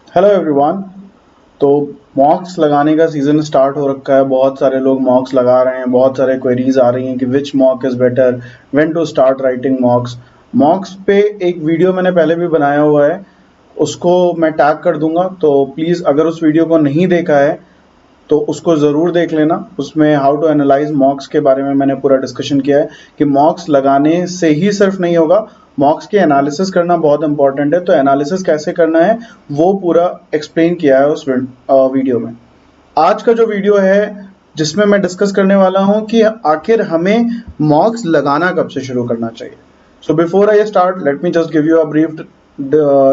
Hello everyone. तो मॉक्स लगाने का सीज़न स्टार्ट हो रखा है। बहुत सारे लोग मॉक्स लगा रहे हैं, बहुत सारे क्वेरीज आ रही हैं कि which mock is better, when to start writing mocks. Mocks पे एक वीडियो मैंने पहले भी बनाया हुआ है, उसको मैं टैग कर दूंगा। तो प्लीज़ अगर उस वीडियो को नहीं देखा है तो उसको ज़रूर देख लेना। उसमें हाउ टू एनालाइज मॉक्स के बारे में मैंने पूरा डिस्कशन किया है कि मॉक्स लगाने से ही सिर्फ नहीं होगा, मॉक्स के एनालिसिस करना बहुत इंपॉर्टेंट है। तो एनालिसिस कैसे करना है वो पूरा एक्सप्लेन किया है उस वीडियो में। आज का जो वीडियो है जिसमें मैं डिस्कस करने वाला हूं कि आखिर हमें मॉक्स लगाना कब से शुरू करना चाहिए। So before I start, let me just give you a brief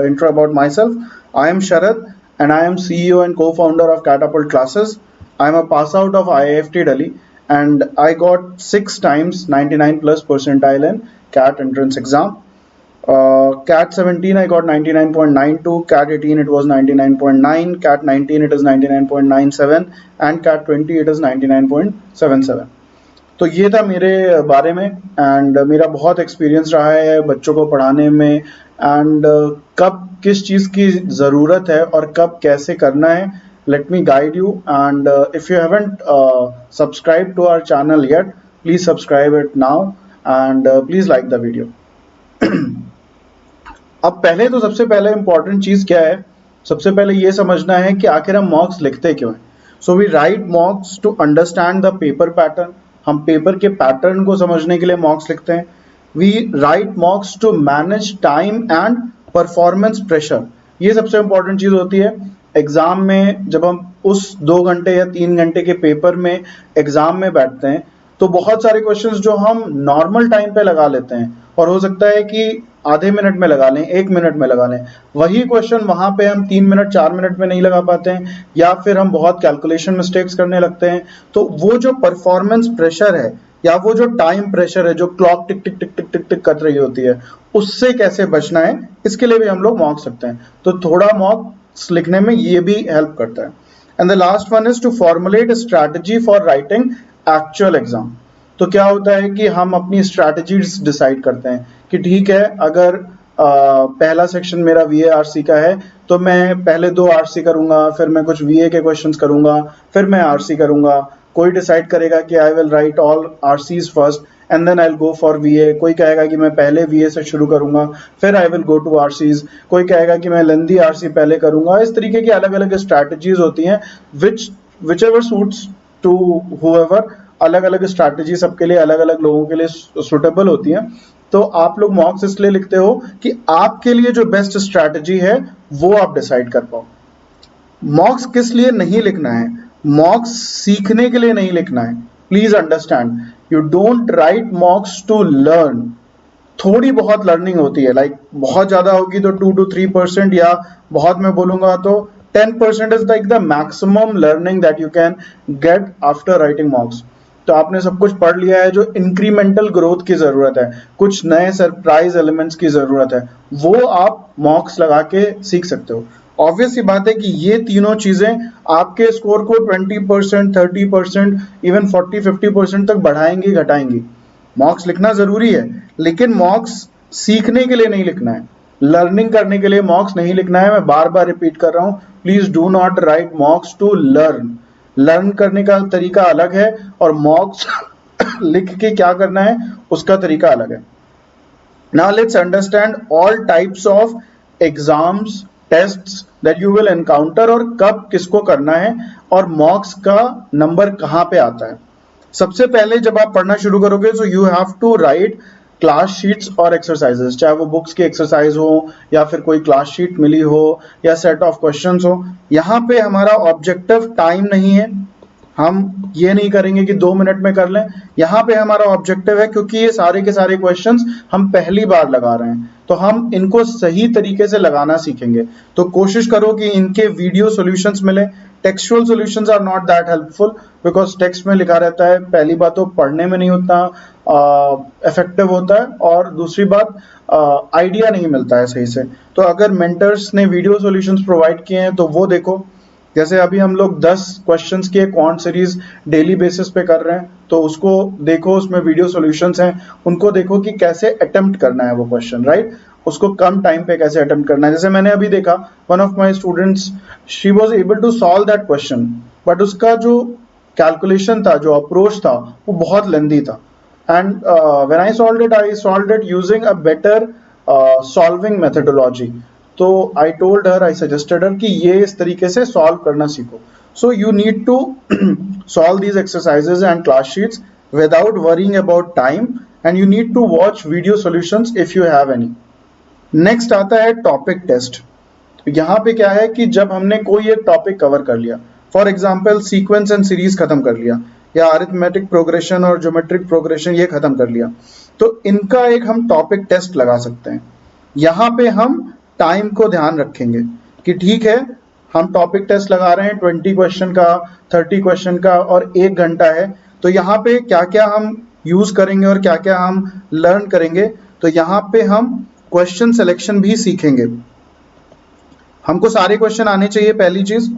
intro about myself. I am Sharad and I am CEO and co-founder of Catapult Classes. I am a pass out of IIFT Delhi and I got 6 times 99 plus percentile in CAT entrance exam. CAT 17 I got 99.92, CAT 18 it was 99.9, CAT 19 it is 99.97 and CAT 20 it is 99.77. तो ये था मेरे बारे में। And मेरा बहुत experience रहा है बच्चों को पढ़ाने में, एंड कब किस चीज़ की ज़रूरत है और कब कैसे करना है। Let me guide you, and if you haven't subscribe to our channel yet, please subscribe it now and please like the video. अब पहले तो सबसे पहले इंपॉर्टेंट चीज़ क्या है, सबसे पहले ये समझना है कि आखिर हम मॉक्स लिखते क्यों हैं। So we write mocks to understand the paper pattern. हम पेपर के पैटर्न को समझने के लिए मॉक्स लिखते हैं। We write mocks to manage time and performance pressure. ये सबसे इंपॉर्टेंट चीज़ होती है एग्जाम में। जब हम उस 2 घंटे या 3 घंटे के पेपर में एग्जाम में बैठते हैं तो बहुत सारे क्वेश्चंस जो हम नॉर्मल टाइम पे लगा लेते हैं और हो सकता है कि आधे मिनट में लगा लें, 1 मिनट में लगा लें, वही क्वेश्चन वहां पे हम 3 मिनट 4 मिनट में नहीं लगा पाते हैं, या फिर हम बहुत कैलकुलेशन मिस्टेक्स करने लगते हैं। तो वो जो परफॉर्मेंस प्रेशर है या वो जो टाइम प्रेशर है, जो क्लॉक टिक टिक टिक टिक टिक टिक कर रही होती है, उससे कैसे बचना है, इसके लिए भी हम लोग मॉक सकते हैं। तो थोड़ा मॉक्स लिखने में ये भी हेल्प करता है। And the last one is to formulate strategy for writing actual exam. तो क्या होता है कि हम अपनी स्ट्रैटेजीज डिसाइड करते हैं कि ठीक है, अगर पहला सेक्शन मेरा वीए आरसी का है तो मैं पहले 2 आरसी करूंगा, फिर मैं कुछ वीए के क्वेश्चंस करूंगा, फिर मैं आरसी करूंगा। कोई डिसाइड करेगा कि I will write all RCs first and then I will go for VA. कोई कहेगा कि मैं पहले वीए से शुरू करूंगा फिर I will go to RCs. कोई कहेगा कि मैं लेंदी आरसी पहले करूंगा। इस तरीके की अलग अलग स्ट्रैटेजीज होती हैं whichever suits to whoever. अलग अलग स्ट्रैटेजी सबके लिए, अलग अलग लोगों के लिए सुटेबल होती हैं। तो आप लोग मॉक्स इसलिए लिखते हो कि आपके लिए जो बेस्ट स्ट्रैटेजी है वो आप डिसाइड कर पाओ। मॉक्स किस लिए नहीं लिखना है? मॉक्स सीखने के लिए नहीं लिखना है। Please understand, you don't write mocks to learn. थोड़ी बहुत लर्निंग होती है, लाइक बहुत ज्यादा होगी तो 2 to 3%, या बहुत मैं बोलूंगा तो 10% is like the maximum learning that you can get after writing मॉक्स। तो आपने सब कुछ पढ़ लिया है, जो इंक्रीमेंटल ग्रोथ की जरूरत है, कुछ नए सरप्राइज एलिमेंट्स की जरूरत है, वो आप मॉक्स लगा के सीख सकते हो। ऑब्वियस सी बात है कि ये तीनों चीजें आपके स्कोर को 20%, 30%, इवन 40-50% तक बढ़ाएंगी, घटाएंगी। मॉक्स लिखना जरूरी है, लेकिन मॉक्स सीखने के लिए नहीं लिखना है, लर्निंग करने के लिए मॉक्स नहीं लिखना है। मैं बार बार रिपीट कर रहा हूं, please do not write mocks to learn. Learn करने का तरीका अलग है और मॉक्स लिख के क्या करना है उसका तरीका अलग है। Now let's understand all types of exams, tests that you will encounter और कब किसको करना है और मॉक्स का नंबर कहाँ पे आता है। सबसे पहले जब आप पढ़ना शुरू करोगे तो you have to write class sheets और एक्सरसाइजेस, चाहे वो बुक्स की एक्सरसाइज हो या फिर कोई क्लास शीट मिली हो या सेट ऑफ क्वेश्चंस हो। यहाँ पे हमारा ऑब्जेक्टिव टाइम नहीं है, हम ये नहीं करेंगे कि 2 मिनट में कर लें। यहाँ पे हमारा ऑब्जेक्टिव है, क्योंकि ये सारे के सारे क्वेश्चंस हम पहली बार लगा रहे हैं तो हम इनको सही तरीके से लगाना सीखेंगे। तो कोशिश करो कि इनके वीडियो सॉल्यूशंस मिले। Textual solutions are not that helpful because text में लिखा रहता है, पहली बात तो पढ़ने में नहीं उतना इफेक्टिव होता है, और दूसरी बात आइडिया नहीं मिलता है सही से। तो अगर मेंटर्स ने वीडियो सॉल्यूशंस प्रोवाइड किए हैं तो वो देखो। जैसे अभी हम लोग 10 क्वेश्चंस की एक क्वांट सीरीज डेली बेसिस पे कर रहे हैं, तो उसको देखो, उसमें वीडियो सॉल्यूशंस हैं, उनको देखो कि कैसे अटेम्प्ट करना है वो क्वेश्चन, राइट। उसको कम टाइम पे कैसे अटेम्प्ट करना है। जैसे मैंने अभी देखा, one of my students, she was able to solve that question, but उसका जो कैलकुलेशन था, जो अप्रोच था, वो बहुत लेंदी था। And when I solved it using a better solving methodology. तो I told her, I suggested हर कि ये इस तरीके से सॉल्व करना सीखो। So you need to solve these exercises and class sheets without worrying about time, and you need to watch video solutions if you have any. Next आता है topic test. यहाँ पे क्या है कि जब हमने कोई एक टॉपिक कवर कर लिया, for example sequence and series खत्म कर लिया, या अरिथमेटिक प्रोग्रेशन और ज्योमेट्रिक प्रोग्रेशन ये खत्म कर लिया, तो इनका एक हम टॉपिक टेस्ट लगा सकते हैं। यहाँ पे हम टाइम को ध्यान रखेंगे कि ठीक है, हम टॉपिक टेस्ट लगा रहे हैं 20 क्वेश्चन का, 30 क्वेश्चन का, और 1 घंटा है, तो यहाँ पे क्या क्या हम यूज करेंगे और क्या क्या हम लर्न करेंगे। तो यहाँ पे हम क्वेश्चन सिलेक्शन भी सीखेंगे। हमको सारे क्वेश्चन आने चाहिए, पहली चीज।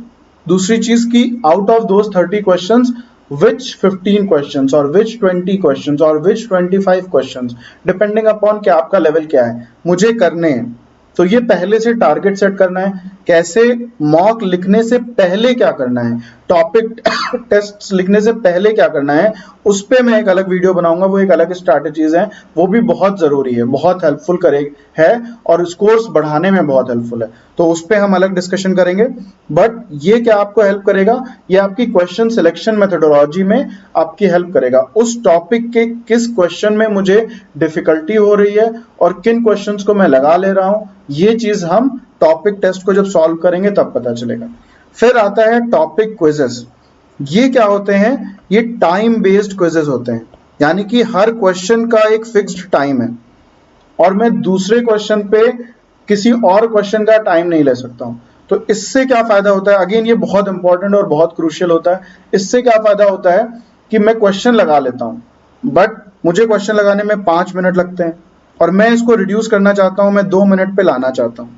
दूसरी चीज की out of those 30 questions which 15 questions or which 20 questions or which 25 questions, depending upon कि आपका लेवल क्या है, मुझे करने हैं। तो ये पहले से टारगेट सेट करना है, कैसे मॉक लिखने से पहले क्या करना है, टॉपिक टेस्ट लिखने से पहले क्या करना है, उस पे मैं एक अलग वीडियो बनाऊंगा। वो एक अलग स्ट्रैटेजीज है, वो भी बहुत जरूरी है, बहुत हेल्पफुल है और स्कोर्स बढ़ाने में बहुत हेल्पफुल है, तो उस पे हम अलग डिस्कशन करेंगे। बट ये क्या आपको हेल्प करेगा, ये आपकी क्वेश्चन सिलेक्शन मेथोडोलॉजी में आपकी हेल्प करेगा। उस टॉपिक के किस क्वेश्चन में मुझे डिफिकल्टी हो रही है और किन क्वेश्चंस को मैं लगा ले रहा हूं, ये चीज हम टॉपिक टेस्ट को जब सॉल्व करेंगे तब पता चलेगा। फिर आता है टॉपिक क्विजेस। ये क्या होते हैं, ये टाइम बेस्ड क्विजेस होते हैं, यानी कि हर क्वेश्चन का एक फिक्स्ड टाइम है और मैं दूसरे क्वेश्चन पे किसी और क्वेश्चन का टाइम नहीं ले सकता हूं। तो इससे क्या फायदा होता है, अगेन ये बहुत इंपॉर्टेंट और बहुत क्रूशियल होता है। इससे क्या फायदा होता है कि मैं क्वेश्चन लगा लेता हूं, बट मुझे क्वेश्चन लगाने में 5 मिनट लगते हैं और मैं इसको रिड्यूस करना चाहता हूं, मैं 2 मिनट पे लाना चाहता हूं।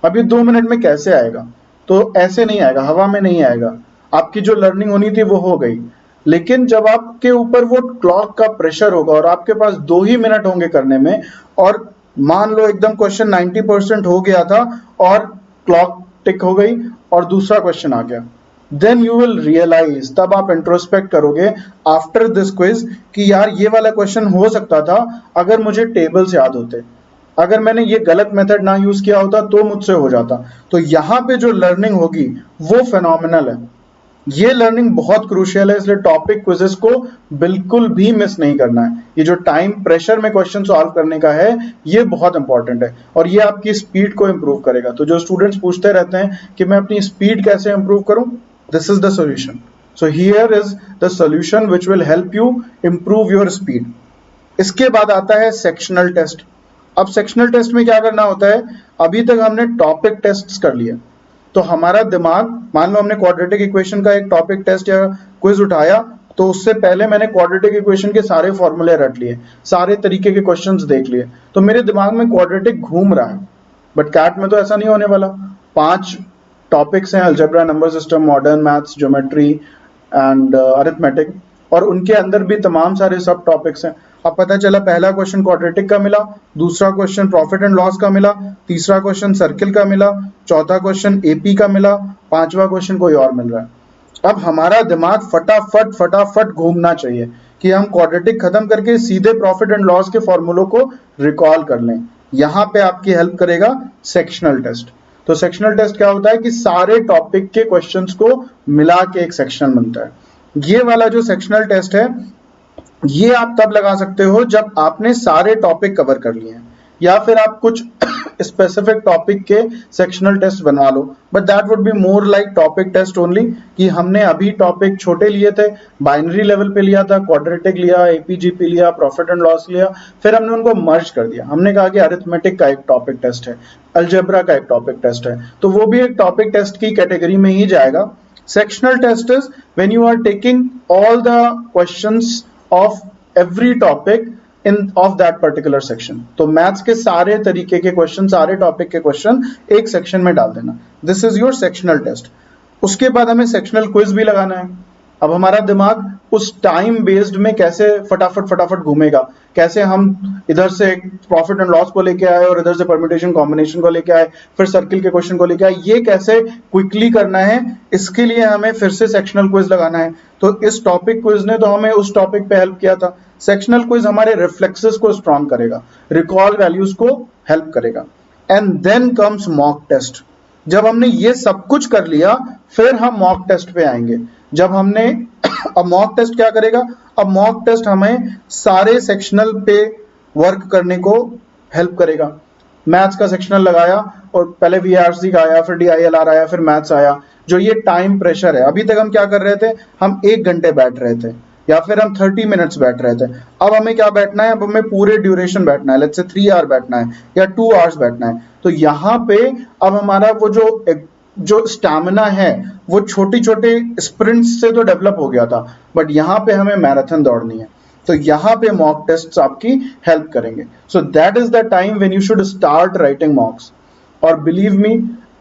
अब ये 2 मिनट में कैसे आएगा, तो ऐसे नहीं आएगा, हवा में नहीं आएगा। आपकी जो लर्निंग होनी थी वो हो गई, लेकिन जब आपके ऊपर वो क्लॉक का प्रेशर होगा और आपके पास 2 ही मिनट होंगे करने में, और मान लो एकदम क्वेश्चन 90% हो गया था और क्लॉक टिक हो गई और दूसरा क्वेश्चन आ गया, देन यू विल रियलाइज, तब आप इंट्रोस्पेक्ट करोगे आफ्टर दिस क्विज कि यार ये वाला क्वेश्चन हो सकता था अगर मुझे टेबल्स याद होते, अगर मैंने ये गलत मेथड ना यूज किया होता तो मुझसे हो जाता। तो यहाँ पे जो लर्निंग होगी वो फेनोमिनल है, ये लर्निंग बहुत क्रूशियल है, इसलिए टॉपिक क्विजेस को बिल्कुल भी मिस नहीं करना है। ये जो टाइम प्रेशर में क्वेश्चन सॉल्व करने का है, ये बहुत इंपॉर्टेंट है और ये आपकी स्पीड को इंप्रूव करेगा। तो जो स्टूडेंट्स पूछते रहते हैं कि मैं अपनी स्पीड कैसे इंप्रूव करूं, this is the solution. So here is the solution which will help you improve your speed. इसके बाद आता है सेक्शनल टेस्ट। अब सेक्शनल टेस्ट में क्या करना होता है, अभी तक हमने टॉपिक टेस्ट कर लिए, तो हमारा दिमाग, मान लो हमने क्वाड्रेटिक इक्वेशन का एक टॉपिक टेस्ट या क्विज उठाया, तो उससे पहले मैंने क्वाड्रेटिक इक्वेशन के सारे फॉर्मूले रट लिए, सारे तरीके के क्वेश्चंस देख लिए, तो मेरे दिमाग में क्वाड्रेटिक घूम रहा है। बट कैट में तो ऐसा नहीं होने वाला। 5 टॉपिक्स हैं, algebra, number system, modern maths, geometry and arithmetic, और उनके अंदर भी तमाम सारे सब टॉपिक्स हैं। अब पता चला पहला क्वेश्चन क्वाड्रेटिक का मिला, दूसरा क्वेश्चन प्रॉफिट एंड लॉस का मिला, तीसरा क्वेश्चन सर्किल का मिला, चौथा क्वेश्चन एपी का मिला, 5वां क्वेश्चन कोई और मिल रहा है। अब हमारा दिमाग फटाफट घूमना चाहिए कि हम क्वाड्रेटिक खत्म करके सीधे प्रॉफिट एंड लॉस के फॉर्मूलों को रिकॉल कर लें। यहाँ पे आपकी हेल्प करेगा सेक्शनल टेस्ट। तो सेक्शनल टेस्ट क्या होता है कि सारे टॉपिक के क्वेश्चंस को मिला के एक सेक्शन बनता है। ये वाला जो सेक्शनल टेस्ट है, ये आप तब लगा सकते हो जब आपने सारे टॉपिक कवर कर लिए हैं, या फिर आप कुछ स्पेसिफिक टॉपिक के सेक्शनल टेस्ट बनवा लो, but that would be more like topic test only, कि हमने अभी टॉपिक छोटे लिए थे, बाइनरी लेवल पे लिया था, क्वाड्रेटिक लिया, एपीजीपी लिया, प्रॉफिट एंड लॉस लिया, फिर हमने उनको मर्ज कर दिया। हमने कहा कि अरिथमेटिक का एक टॉपिक टेस्ट है, अलजेब्रा का एक टॉपिक टेस्ट है, तो वो भी एक टॉपिक टेस्ट की कैटेगरी में ही जाएगा। Sectional test is when you are taking all the questions of every topic in of that particular section। तो मैथ्स के सारे तरीके के क्वेश्चन, सारे टॉपिक के क्वेश्चन एक सेक्शन में डाल देना, this is your sectional test. उसके बाद हमें सेक्शनल क्विज भी लगाना है। अब हमारा दिमाग उस टाइम बेस्ड में कैसे फटाफट घूमेगा कैसे हम इधर से प्रॉफिट एंड लॉस को लेके आए और इधर से परम्यूटेशन कॉम्बिनेशन को लेके आए, फिर सर्किल के क्वेश्चन को लेके आए, ये कैसे क्विकली करना है, इसके लिए हमें फिर से सेक्शनल क्विज लगाना है। तो इस टॉपिक क्विज ने तो हमें उस टॉपिक पे हेल्प किया था। सेक्शनल क्विज हमारे रिफ्लेक्सेस को स्ट्रॉन्ग करेगा, रिकॉल वैल्यूज को हेल्प करेगा। And then comes mock test. जब हमने ये सब कुछ कर लिया फिर हम मॉक टेस्ट पे आएंगे। जब हमने अब मॉक टेस्ट क्या करेगा, अब मॉक टेस्ट हमें सारे सेक्शनल पे वर्क करने को हेल्प करेगा। मैथ्स का सेक्शनल लगाया और पहले वीआरसी का आया, फिर डीआईएलआर आया, फिर मैथ्स आया। जो ये टाइम प्रेशर है, अभी तक हम क्या कर रहे थे, हम 1 घंटे बैठ रहे थे या फिर हम 30 मिनट्स बैठ रहे थे। अब हमें क्या बैठना है, अब हमें पूरे ड्यूरेशन बैठना है, लेट्स से 3 आवर बैठना है या 2 आवर्स बैठना है। तो यहाँ पे अब हमारा वो जो स्टैमिना है वो छोटी छोटे स्प्रिंट्स से तो डेवलप हो गया था, बट यहाँ पे हमें मैराथन दौड़नी है। तो यहाँ पे मॉक टेस्ट्स आपकी हेल्प करेंगे। So that is the time when you should start writing मॉक्स। और बिलीव मी,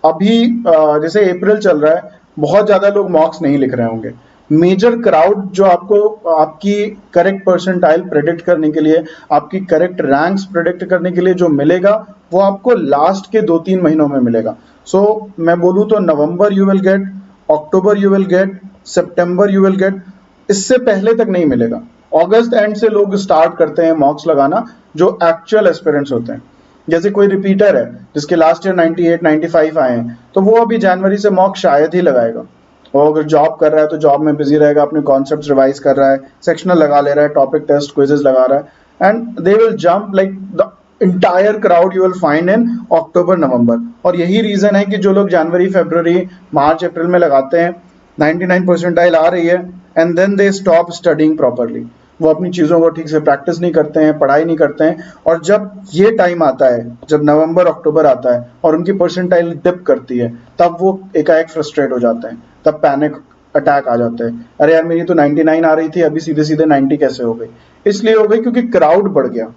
अभी जैसे अप्रैल चल रहा है, बहुत ज्यादा लोग मॉक्स नहीं लिख रहे होंगे। मेजर क्राउड जो आपको आपकी करेक्ट परसेंटाइल प्रेडिक्ट करने के लिए, आपकी करेक्ट रैंक्स प्रेडिक्ट करने के लिए जो मिलेगा वो आपको लास्ट के 2-3 महीनों में मिलेगा। सो मैं बोलूँ तो नवंबर you will get, October you will get, September you will get, इससे पहले तक नहीं मिलेगा। अगस्त एंड से लोग स्टार्ट करते हैं मॉक्स लगाना जो एक्चुअल एस्पिरेंट्स होते हैं। जैसे कोई रिपीटर है जिसके लास्ट ईयर 98 95 आए हैं, तो वो अभी जनवरी से मॉक शायद ही लगाएगा। और अगर जॉब कर रहा है तो जॉब में बिजी रहेगा, अपने कॉन्सेप्ट्स रिवाइज कर रहा है, सेक्शनल लगा ले रहा है, टॉपिक टेस्ट क्विजेस लगा रहा है, and they will jump like the entire crowd you will find in October November. और यही रीजन है कि जो लोग जनवरी फरवरी मार्च अप्रैल में लगाते हैं, 99 परसेंटाइल आ रही है, and then they stop studying properly. वो अपनी चीज़ों को ठीक से प्रैक्टिस नहीं करते हैं, पढ़ाई नहीं करते हैं, और जब ये टाइम आता है, जब नवंबर अक्टूबर आता है और उनकी परसेंटाइल डिप करती है, तब वो एकाएक फ्रस्ट्रेट हो जाते हैं, तब पैनिक अटैक आ जाते हैं। अरे यार, मेरी तो 99 आ रही थी, अभी सीधे सीधे 90 कैसे हो गई? इसलिए हो गई क्योंकि क्राउड बढ़ गया,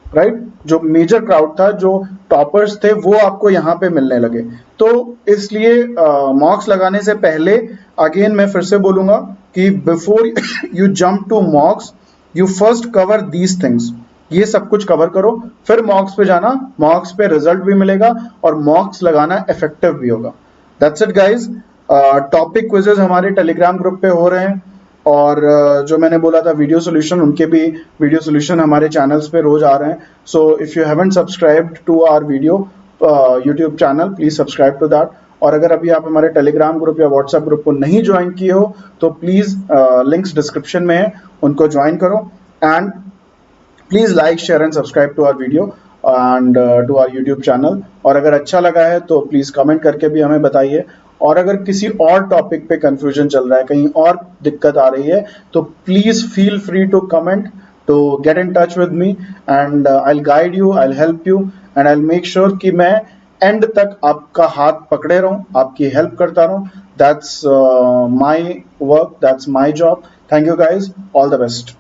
राइट? जो मेजर क्राउड था, जो टॉपर्स थे, वो आपको यहाँ पे मिलने लगे। तो इसलिए मॉक्स लगाने से पहले अगेन मैं फिर से बोलूंगा कि before you jump to mocks, you first cover these things. ये सब कुछ कवर करो, फिर मॉक्स पे जाना, मॉक्स पे रिजल्ट भी मिलेगा और मॉक्स लगाना इफेक्टिव भी होगा। That's it guys. Topic quizzes हमारे टेलीग्राम ग्रुप पे हो रहे हैं, और जो मैंने बोला था वीडियो सोल्यूशन, उनके भी वीडियो सोल्यूशन हमारे चैनल्स पे रोज आ रहे हैं। So if you haven't subscribed to our video YouTube channel, please subscribe to that. और अगर अभी आप हमारे टेलीग्राम ग्रुप या व्हाट्सएप ग्रुप को नहीं ज्वाइन किए हो तो प्लीज लिंक्स डिस्क्रिप्शन में है, उनको ज्वाइन करो। And please like share and subscribe to our video and to our YouTube channel. और अगर अच्छा लगा है तो प्लीज कमेंट करके भी हमें बताइए। और अगर किसी और टॉपिक पे कंफ्यूजन चल रहा है, कहीं और दिक्कत आ रही है, तो please feel free to comment, to get in touch with me, and I will guide you, I will help you, and I will make sure कि मैं एंड तक आपका हाथ पकड़े रहूं, आपकी हेल्प करता रहूं। That's my work, that's my job. Thank you guys, all the best.